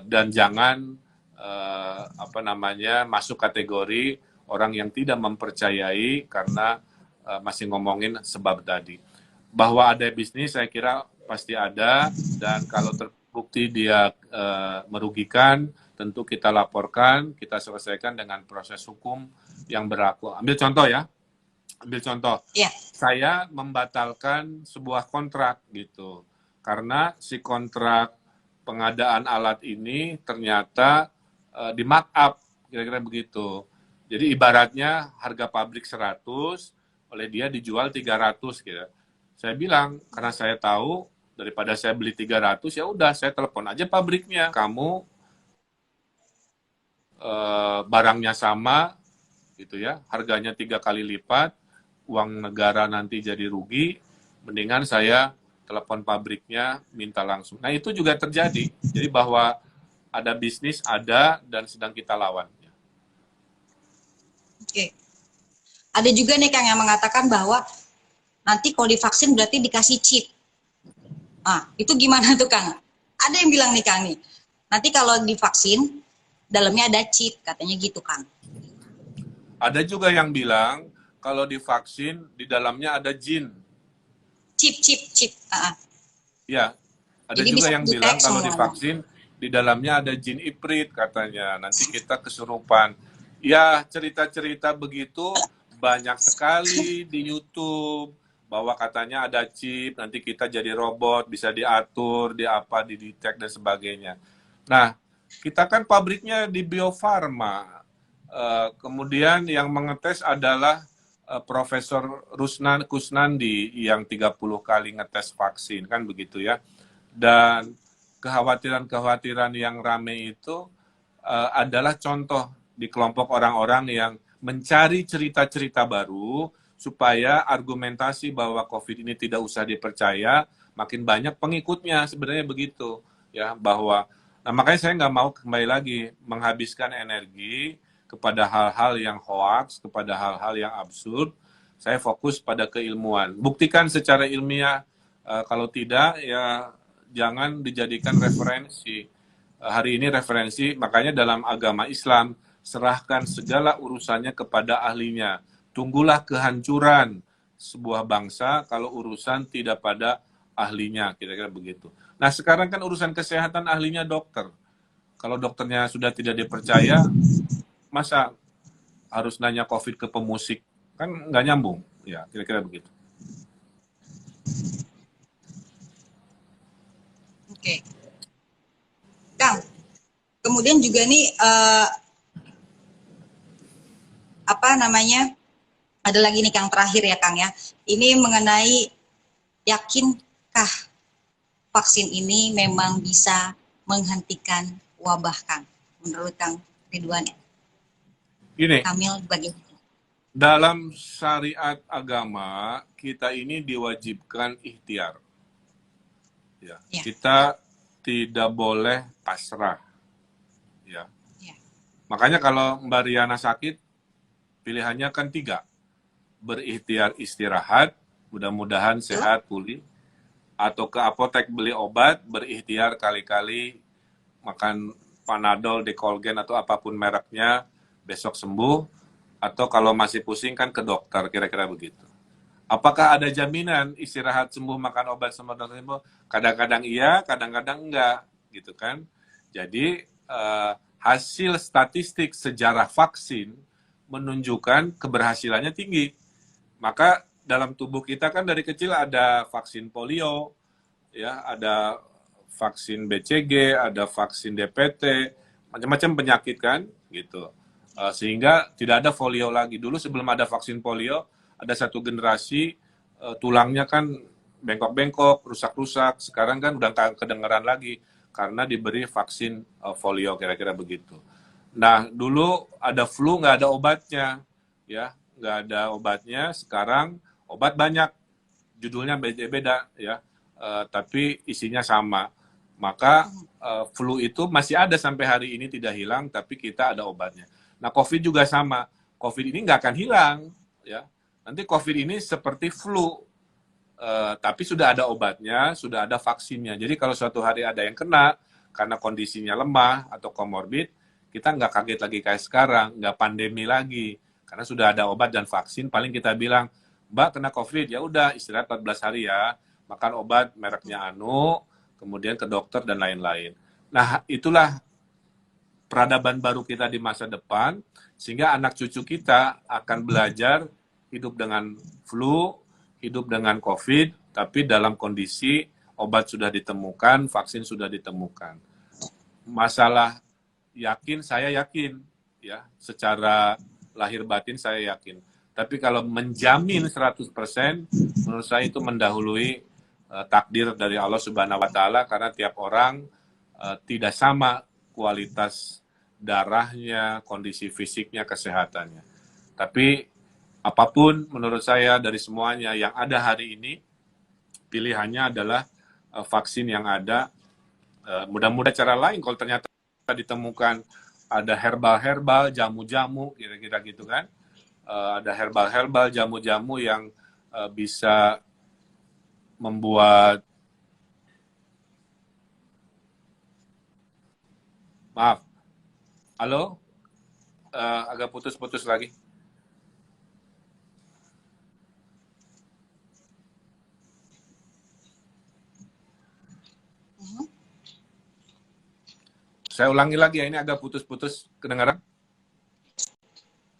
dan jangan masuk kategori orang yang tidak mempercayai karena masih ngomongin sebab tadi. Bahwa ada bisnis, saya kira pasti ada, dan kalau terbukti dia merugikan, tentu kita laporkan, kita selesaikan dengan proses hukum yang berlaku. Ambil contoh ya. Ambil contoh, saya membatalkan sebuah kontrak gitu, karena si kontrak pengadaan alat ini ternyata di markup, kira-kira begitu. Jadi ibaratnya harga pabrik 100, oleh dia dijual 300 gitu. Saya bilang, karena saya tahu daripada saya beli 300, ya udah saya telepon aja pabriknya. Kamu barangnya sama gitu ya, harganya 3 kali lipat, uang negara nanti jadi rugi, mendingan saya telepon pabriknya, minta langsung. Nah itu juga terjadi, jadi bahwa ada bisnis, ada, dan sedang kita lawan. Oke. Ada juga nih Kang yang mengatakan bahwa nanti kalau divaksin berarti dikasih chip. Ah, itu gimana tuh Kang? Ada yang bilang nih Kang nih, nanti kalau divaksin, dalamnya ada chip, katanya gitu Kang. Ada juga yang bilang, kalau divaksin, di dalamnya ada jin. Chip. Ya, ada jadi juga yang bilang kalau semuanya. divaksin, di dalamnya ada jin iprit katanya. Nanti kita kesurupan. Ya, cerita-cerita begitu banyak sekali di YouTube. Bahwa katanya ada chip, nanti kita jadi robot, bisa diatur, didetek, dan sebagainya. Nah, Kita kan pabriknya di Bio Farma. Kemudian yang mengetes adalah Profesor Rusnan Kusnandi yang 30 kali ngetes vaksin, kan begitu ya. Dan kekhawatiran-kekhawatiran yang rame itu adalah contoh di kelompok orang-orang yang mencari cerita-cerita baru supaya argumentasi bahwa COVID ini tidak usah dipercaya, makin banyak pengikutnya, sebenarnya begitu ya, bahwa nah makanya saya nggak mau kembali lagi menghabiskan energi kepada hal-hal yang hoax, kepada hal-hal yang absurd. Saya fokus pada keilmuan. Buktikan secara ilmiah, kalau tidak ya jangan dijadikan referensi. Hari ini referensi, makanya dalam agama Islam, serahkan segala urusannya kepada ahlinya. Tunggulah kehancuran sebuah bangsa kalau urusan tidak pada ahlinya, kira-kira begitu. Nah sekarang kan urusan kesehatan ahlinya dokter. Kalau dokternya sudah tidak dipercaya, masa harus nanya COVID ke pemusik? Kan nggak nyambung. Ya, kira-kira begitu. Oke, Kang. Kemudian juga nih apa namanya? Ada lagi nih Kang terakhir ya Kang ya. Ini mengenai yakinkah vaksin ini memang bisa menghentikan wabah Kang? Menurut Kang Ridwan Gini, Kamil bagaimana? dalam syariat agama, kita ini diwajibkan ikhtiar. Ya. Ya, Kita tidak boleh pasrah. Ya. ya, Makanya kalau Mbak Riana sakit, pilihannya kan 3. Berikhtiar istirahat, mudah-mudahan betul. sehat, pulih. Atau ke apotek beli obat, berikhtiar kali-kali makan Panadol, Decolgen, atau apapun mereknya, besok sembuh. Atau kalau masih pusing kan ke dokter, kira-kira begitu. Apakah ada jaminan istirahat sembuh, makan obat sama dokter sembuh? Kadang-kadang iya, kadang-kadang enggak, gitu kan. Jadi hasil statistik sejarah vaksin menunjukkan keberhasilannya tinggi. Maka dalam tubuh kita kan dari kecil ada vaksin polio, ya, ada vaksin BCG, ada vaksin DPT, macam-macam penyakit kan, gitu. Sehingga tidak ada polio lagi. Dulu sebelum ada vaksin polio, ada satu generasi tulangnya kan bengkok-bengkok, rusak-rusak. Sekarang kan udah kedengeran lagi karena diberi vaksin polio, kira-kira begitu. Nah, dulu ada flu nggak ada obatnya, ya, nggak ada obatnya. Sekarang obat banyak, judulnya beda-beda, ya, tapi isinya sama. Maka flu itu masih ada sampai hari ini tidak hilang, tapi kita ada obatnya. Nah, COVID juga sama. COVID ini nggak akan hilang, ya. Nanti COVID ini seperti flu, tapi sudah ada obatnya, sudah ada vaksinnya. Jadi kalau suatu hari ada yang kena karena kondisinya lemah atau komorbid, kita nggak kaget lagi kayak sekarang, nggak pandemi lagi, karena sudah ada obat dan vaksin. Paling kita bilang, Mbak kena COVID, ya udah istirahat 14 hari ya, makan obat mereknya anu, kemudian ke dokter dan lain-lain. Nah, itulah peradaban baru kita di masa depan, sehingga anak cucu kita akan belajar hidup dengan flu, hidup dengan COVID, tapi dalam kondisi obat sudah ditemukan, vaksin sudah ditemukan. Masalah yakin, saya yakin, ya, secara lahir batin saya yakin. Tapi kalau menjamin 100%, menurut saya itu mendahului takdir dari Allah Subhanahu wa Ta'ala, karena tiap orang tidak sama kualitas darahnya, kondisi fisiknya, kesehatannya. Tapi apapun menurut saya dari semuanya yang ada hari ini, pilihannya adalah vaksin yang ada. Mudah-mudahan cara lain kalau ternyata ditemukan ada herbal-herbal, jamu-jamu, kira-kira gitu kan. Ada herbal-herbal, jamu-jamu yang bisa membuat, maaf, halo, agak putus-putus lagi. Saya ulangi lagi ya, ini agak putus-putus, kedengaran?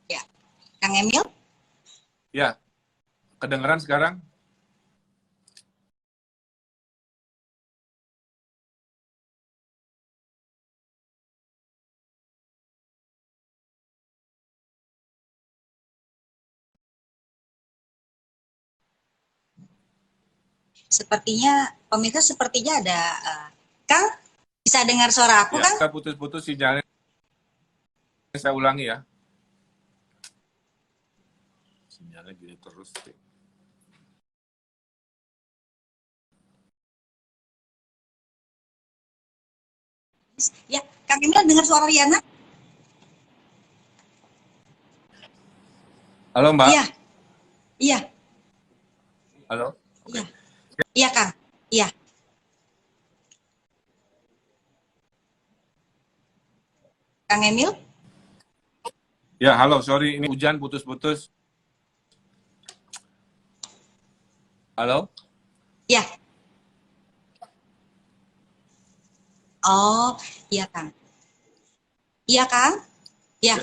Ya, Kang Emil? Ya, kedengaran sekarang? Sepertinya pemirsa sepertinya ada Kang, bisa dengar suara aku Ya, Kang? kita putus-putus sinyalnya. Saya ulangi ya. Sinyalnya gini terus. Ya, Kang Emil dengar suara Riana? Halo Mbak. Iya, iya, Halo. Oke. iya, iya Kang, iya. Kang Emil? Ya, halo. Sorry, ini hujan putus-putus. Halo. Iya. Oh, iya Kang. Iya Kang? Iya,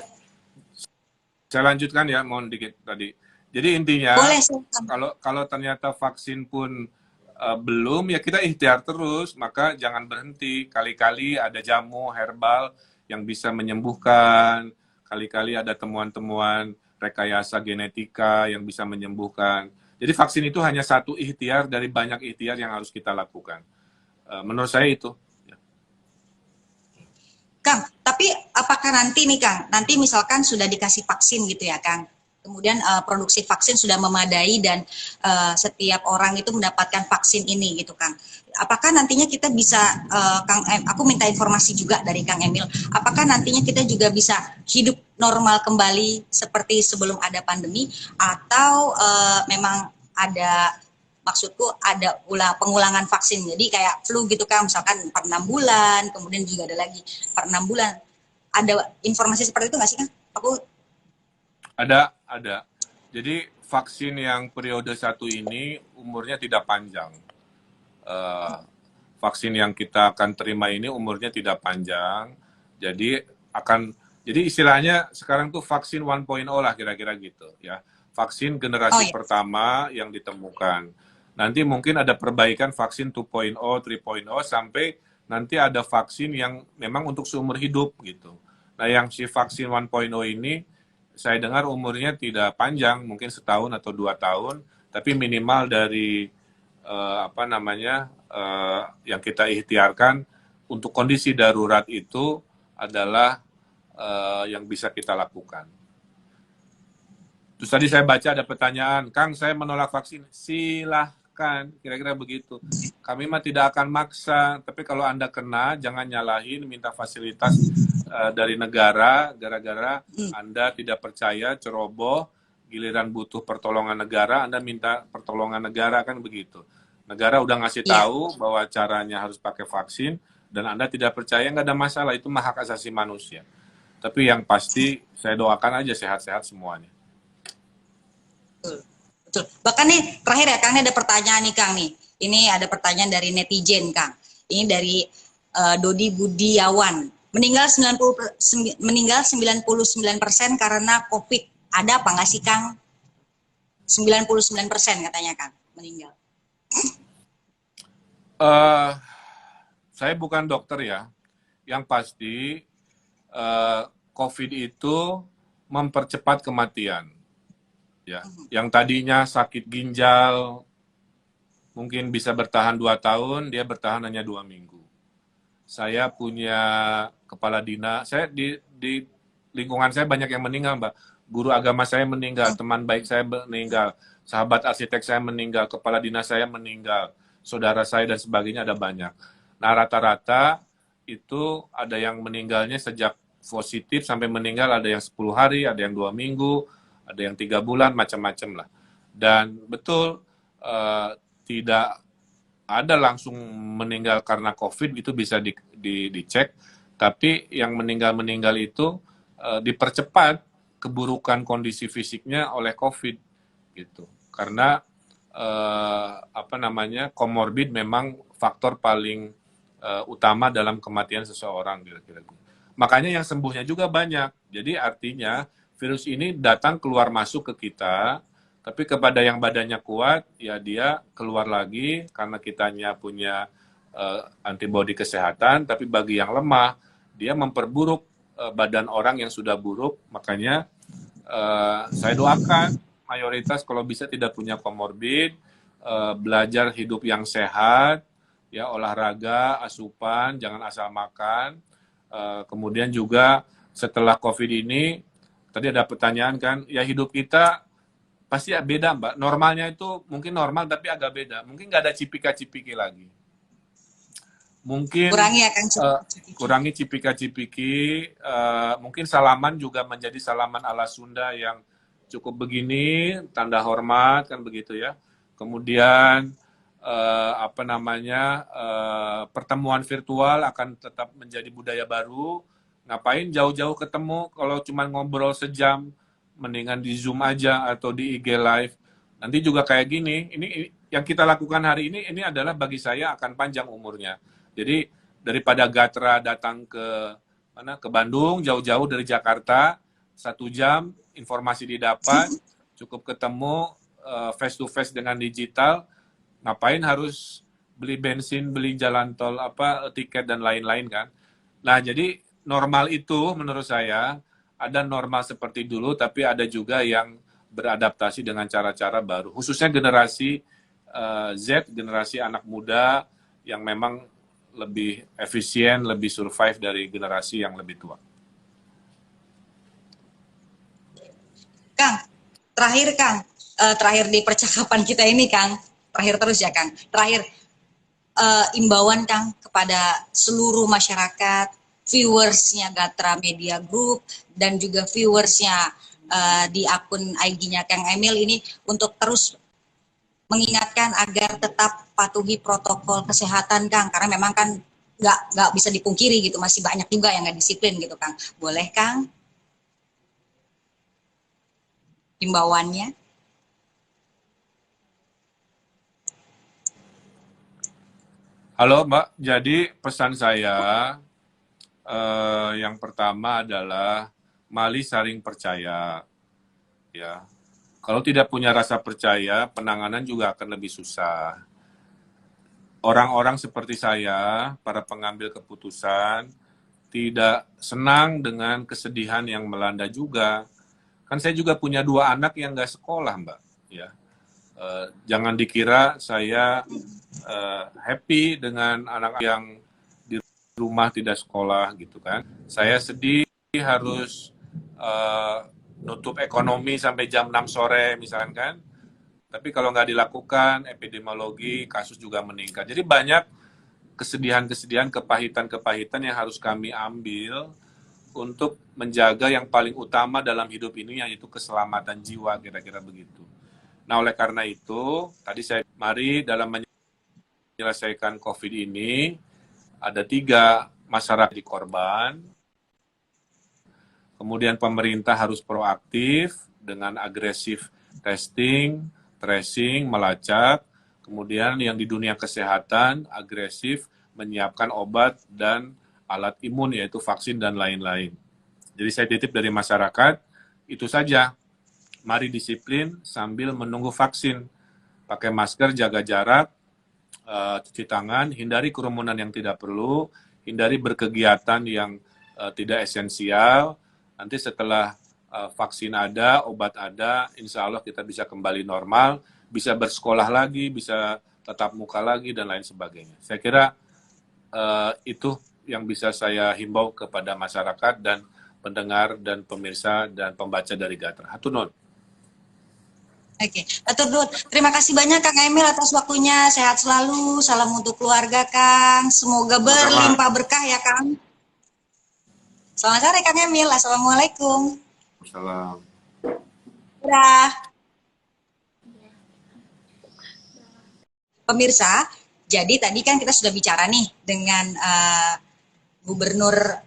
Ya, saya lanjutkan ya, mohon dikit tadi. Jadi intinya, boleh silakan. kalau kalau ternyata vaksin pun belum, ya kita ikhtiar terus. Maka jangan berhenti. Kali-kali ada jamu herbal yang bisa menyembuhkan. Kali-kali ada temuan-temuan rekayasa genetika yang bisa menyembuhkan. Jadi vaksin itu hanya satu ikhtiar dari banyak ikhtiar yang harus kita lakukan. Menurut saya itu. Kang, tapi apakah nanti nih Kang, nanti misalkan sudah dikasih vaksin gitu ya Kang, kemudian produksi vaksin sudah memadai dan setiap orang itu mendapatkan vaksin ini gitu Kang. Apakah nantinya kita bisa, aku minta informasi juga dari Kang Emil, apakah nantinya kita juga bisa hidup normal kembali seperti sebelum ada pandemi, atau memang ada, maksudku ada pengulangan vaksin, jadi kayak flu gitu kan, misalkan per 6 bulan, kemudian juga ada lagi per 6 bulan. Ada informasi seperti itu nggak sih kan? Aku Ada. Jadi vaksin yang periode 1 ini umurnya tidak panjang. Uh, vaksin yang kita akan terima ini umurnya tidak panjang. Jadi istilahnya sekarang tuh vaksin 1.0 lah kira-kira gitu ya. Vaksin oh generasi ya, pertama yang ditemukan. Nanti mungkin ada perbaikan vaksin 2.0, 3.0 sampai nanti ada vaksin yang memang untuk seumur hidup gitu. Nah, yang si vaksin 1.0 ini saya dengar umurnya tidak panjang, mungkin setahun atau 2 tahun, tapi minimal dari yang kita ikhtiarkan untuk kondisi darurat itu adalah yang bisa kita lakukan. Terus tadi saya baca ada pertanyaan, Kang, saya menolak vaksin. Silahkan, kira-kira begitu. Kami mah tidak akan maksa, tapi kalau Anda kena, jangan nyalahin, minta fasilitas dari negara, gara-gara Anda tidak percaya, ceroboh, giliran butuh pertolongan negara, Anda minta pertolongan negara, kan begitu. Negara udah ngasih iya. tahu bahwa caranya harus pakai vaksin, dan Anda tidak percaya, nggak ada masalah, itu mah hak asasi manusia. Tapi yang pasti, saya doakan aja sehat-sehat semuanya. Betul, betul. Bahkan nih terakhir ya Kang, ini ada pertanyaan nih Kang nih. Ini ada pertanyaan dari netizen Kang. Ini dari Dodi Budiawan. Meninggal 99% karena COVID. Ada apa nggak sih Kang? 99% katanya Kang meninggal. Saya bukan dokter ya. Yang pasti COVID itu mempercepat kematian. Ya, yang tadinya sakit ginjal mungkin bisa bertahan 2 tahun, dia bertahan hanya 2 minggu. Saya punya kepala dinas, saya di lingkungan saya banyak yang meninggal, Mbak. Guru agama saya meninggal, teman baik saya meninggal, sahabat arsitek saya meninggal, kepala dinas saya meninggal, saudara saya dan sebagainya ada banyak. Nah, rata-rata itu ada yang meninggalnya sejak positif sampai meninggal, ada yang 10 hari, ada yang 2 minggu, ada yang 3 bulan, macam-macam lah. Dan betul, tidak ada langsung meninggal karena COVID, itu bisa dicek, tapi yang meninggal itu dipercepat keburukan kondisi fisiknya oleh COVID gitu. Karena komorbid memang faktor paling utama dalam kematian seseorang kira-kira. Makanya yang sembuhnya juga banyak. Jadi artinya virus ini datang keluar masuk ke kita, tapi kepada yang badannya kuat, ya dia keluar lagi karena kitanya punya antibodi kesehatan, tapi bagi yang lemah, dia memperburuk badan orang yang sudah buruk. Makanya saya doakan mayoritas kalau bisa tidak punya komorbid, belajar hidup yang sehat, ya olahraga, asupan, jangan asal makan. Kemudian juga setelah COVID ini, tadi ada pertanyaan kan, ya hidup kita pasti beda Mbak. Normalnya itu mungkin normal tapi agak beda. Mungkin nggak ada cipika-cipiki lagi. Mungkin Kurangi ya Kang. kurangi cipika-cipiki, mungkin salaman juga menjadi salaman ala Sunda yang cukup begini, tanda hormat kan begitu ya. Kemudian pertemuan virtual akan tetap menjadi budaya baru. Ngapain jauh-jauh ketemu kalau cuma ngobrol sejam, mendingan di Zoom aja atau di IG Live. Nanti juga kayak gini, ini yang kita lakukan hari ini adalah bagi saya akan panjang umurnya. Jadi daripada Gatra datang ke Bandung jauh-jauh dari Jakarta 1 jam, informasi didapat, cukup ketemu face to face dengan digital, ngapain harus beli bensin, beli jalan tol, tiket dan lain-lain kan. Nah, jadi normal itu menurut saya ada normal seperti dulu, tapi ada juga yang beradaptasi dengan cara-cara baru. Khususnya generasi Z, generasi anak muda yang memang lebih efisien, lebih survive dari generasi yang lebih tua. Kang, terakhir di percakapan kita ini Kang, terakhir terus ya Kang, terakhir imbauan Kang kepada seluruh masyarakat, viewersnya Gatra Media Group dan juga viewersnya di akun IG-nya Kang Emil ini untuk terus mengingatkan agar tetap patuhi protokol kesehatan Kang, karena memang kan nggak bisa dipungkiri gitu, masih banyak juga yang nggak disiplin gitu Kang. Boleh Kang himbauannya? Halo Mbak, jadi pesan saya yang pertama adalah mari saling percaya, ya. Kalau tidak punya rasa percaya, penanganan juga akan lebih susah. Orang-orang seperti saya, para pengambil keputusan, tidak senang dengan kesedihan yang melanda juga. Kan saya juga punya 2 anak yang nggak sekolah, Mbak. Ya, jangan dikira saya happy dengan anak yang di rumah tidak sekolah gitu kan. Saya sedih harus nutup ekonomi sampai jam 6 sore misalkan kan. Tapi kalau nggak dilakukan, epidemiologi, kasus juga meningkat. Jadi banyak kesedihan-kesedihan, kepahitan-kepahitan yang harus kami ambil untuk menjaga yang paling utama dalam hidup ini, yaitu keselamatan jiwa, kira-kira begitu. Nah, oleh karena itu, tadi saya mari dalam menyelesaikan COVID ini, ada 3 masyarakat di korban. Kemudian pemerintah harus proaktif dengan agresif testing, tracing, melacak. Kemudian yang di dunia kesehatan agresif menyiapkan obat dan alat imun yaitu vaksin dan lain-lain. Jadi saya titip dari masyarakat, itu saja. Mari disiplin sambil menunggu vaksin. Pakai masker, jaga jarak, cuci tangan, hindari kerumunan yang tidak perlu, hindari berkegiatan yang tidak esensial. Nanti setelah vaksin ada, obat ada, insya Allah kita bisa kembali normal, bisa bersekolah lagi, bisa tatap muka lagi, dan lain sebagainya. Saya kira itu yang bisa saya himbau kepada masyarakat dan pendengar dan pemirsa dan pembaca dari Gatra. Hatur nuhun. Oke, hatur nuhun. Terima kasih banyak Kang Emil atas waktunya. Sehat selalu. Salam untuk keluarga Kang. Semoga berlimpah berkah ya Kang. Selamat sore Kang Emil. Assalamualaikum. Salam. Dadah. Pemirsa, jadi tadi kan kita sudah bicara nih dengan Gubernur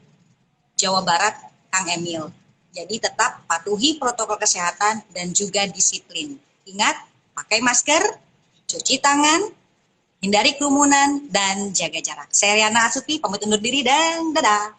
Jawa Barat Kang Emil. Jadi tetap patuhi protokol kesehatan dan juga disiplin. Ingat, pakai masker, cuci tangan, hindari kerumunan, dan jaga jarak. Saya Riana Asuti, pamit undur diri dan dadah.